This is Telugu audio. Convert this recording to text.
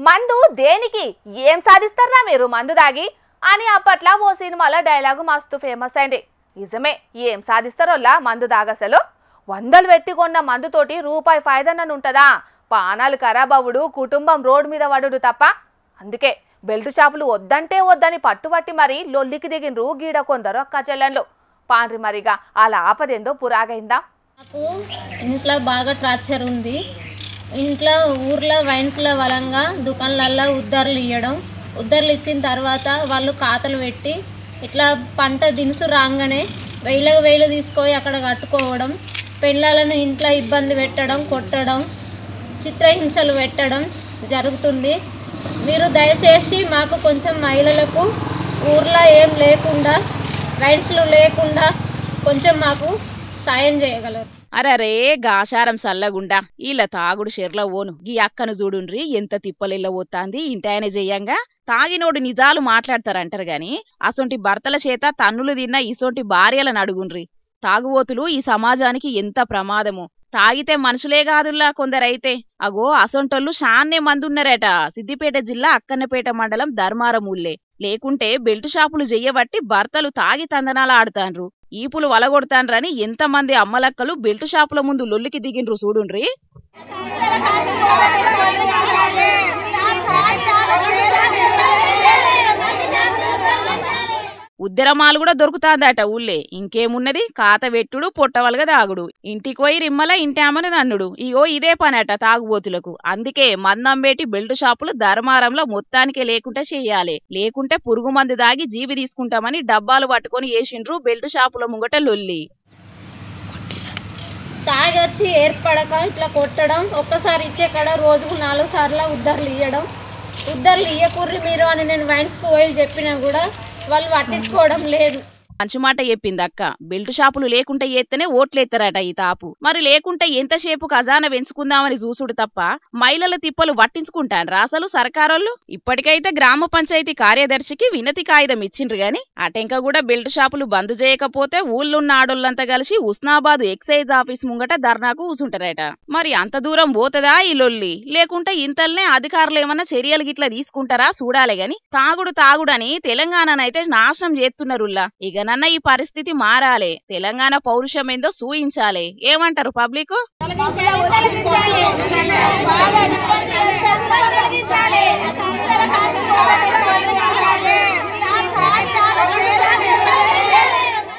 మందు దేనికి ఏం సాధిస్తారా మీరు మందు దాగి అని అప్పట్లో ఓ సినిమాలో డైలాగు మస్తు ఫేమస్ అయింది. నిజమే, ఏం సాధిస్తారోలా మందు దాగసలు. వందలు పెట్టి కొన్న మందుతోటి రూపాయి ఫాయిదనని ఉంటుందా? పానాలు ఖరాబవుడు, కుటుంబం రోడ్డు మీద పడుడు తప్ప. అందుకే బెల్ట్ షాపులు వద్దంటే వద్దని పట్టుబట్టి మరి లొల్లికి దిగినరు గీడ కొందరు అక్క చెల్లెన్లు. పాండ్రి మరిగా అలా ఆపదేందో పురాగైందా? నాకు ఇంట్లో బాగా టార్చర్ ఉంది. ఇంట్లో ఊర్లో వైన్స్ల వలంగా దుకాణాలల్లో ఉద్దర్లు ఇవ్వడం, ఉద్దర్లు ఇచ్చిన తర్వాత వాళ్ళు ఖాతాలు పెట్టి ఇట్లా పంట దినుసు రాగానే వేలు తీసుకొని అక్కడ కట్టుకోవడం, పిల్లలను ఇంట్లో ఇబ్బంది పెట్టడం, కొట్టడం, చిత్రహింసలు పెట్టడం జరుగుతుంది. మీరు దయచేసి మాకు కొంచెం మహిళలకు ఊర్లో ఏం లేకుండా, వైన్స్లు లేకుండా కొంచెం మాకు సాయం చేయగలరు. అరరే గాశారం సల్లగుండా ఈల తాగుడు షెర్ల ఓను గీ అక్కను చూడుండ్రి ఎంత తిప్పలిల్ల పోతాంది. ఇంటాయన చెయ్యంగా తాగినోడు నిజాలు మాట్లాడతారంటారు గాని అసొంటి భర్తల చేత తన్నులు తిన్న ఇసొంటి భార్యలను అడుగుండ్రి. తాగుబోతులు ఈ సమాజానికి ఎంత ప్రమాదమో. తాగితే మనుషులే కాదుల్లా కొందరైతే. అగో అసొంటోళ్ళు షాన్నే మందున్నారట సిద్దిపేట జిల్లా అక్కన్నపేట మండలం ధర్మారం ఊళ్ళే. లేకుంటే బెల్ట్ షాపులు చెయ్యబట్టి భర్తలు తాగి తందనాలు ఆడుతాండ్రు, ఈపులు వలగొడతాండ్రని ఎంతమంది అమ్మలక్కలు బెల్ట్ షాపుల ముందు లొల్లికి దిగిండ్రు చూడుండ్రి. ఉద్దరమాలు కూడా దొరుకుతాందట ఊళ్ళే. ఇంకేమున్నది, కాత వెట్టుడు, పొట్టవలగ తాగుడు, ఇంటికి పోయి రిమ్మల ఇంటామని దన్నుడు. ఇగో ఇదే పనట తాగుబోతులకు. అందుకే మందంబేటి బెల్ట్ షాపులు ధర్మారంలో మొత్తానికే లేకుంటే చెయ్యాలి. లేకుంటే పురుగు మందు దాగి జీవి తీసుకుంటామని డబ్బాలు పట్టుకొని వేసిండ్రు బెల్ట్ షాపుల ముంగట లొల్లి. తాగొచ్చి ఏర్పడక ఇట్లా కొట్టడం, ఒక్కసారి ఇచ్చే కాడ రోజుకు 4 సార్లు ఉద్దర్లు ఇవ్వడం. ఉద్దర్లు ఇయ్యకుర్రి మీరు అని నేను వైన్స్కు పోయి చెప్పినా కూడా వాళ్ళు పట్టించుకోవడం లేదు. మంచి మాట చెప్పింది అక్క. బెల్ట్ షాపులు లేకుంటే ఎత్తనే ఓట్లేస్తారట ఈ తాపు. మరి లేకుంటే ఎంతసేపు ఖజానా పెంచుకుందామని చూసుడు తప్ప మహిళల తిప్పలు పట్టించుకుంటాన్రా అసలు సర్కారోళ్ళు? ఇప్పటికైతే గ్రామ పంచాయతీ కార్యదర్శికి వినతి కాగితం ఇచ్చిండ్రు గాని అటెంక కూడా బెల్ట్ షాపులు బంద్ చేయకపోతే ఊళ్ళున్న ఆడోళ్ళంతా కలిసి ఉస్నాబాద్ ఎక్సైజ్ ఆఫీస్ ముంగట ధర్నాకు కూసుంటారట. మరి అంత దూరం పోతదా ఈ లొల్లి? లేకుంటే ఇంతల్నే అధికారులు ఏమన్నా చర్యలు గిట్లా తీసుకుంటారా చూడాలి గాని తాగుడని తెలంగాణనైతే నాశనం చేస్తున్నారుల్లా. ఇక నన్న ఈ పరిస్థితి మారాలే. తెలంగాణ పౌరుషం ఏందో సూయించాలే. ఏమంటారు పబ్లిక్? తొలగించాలి.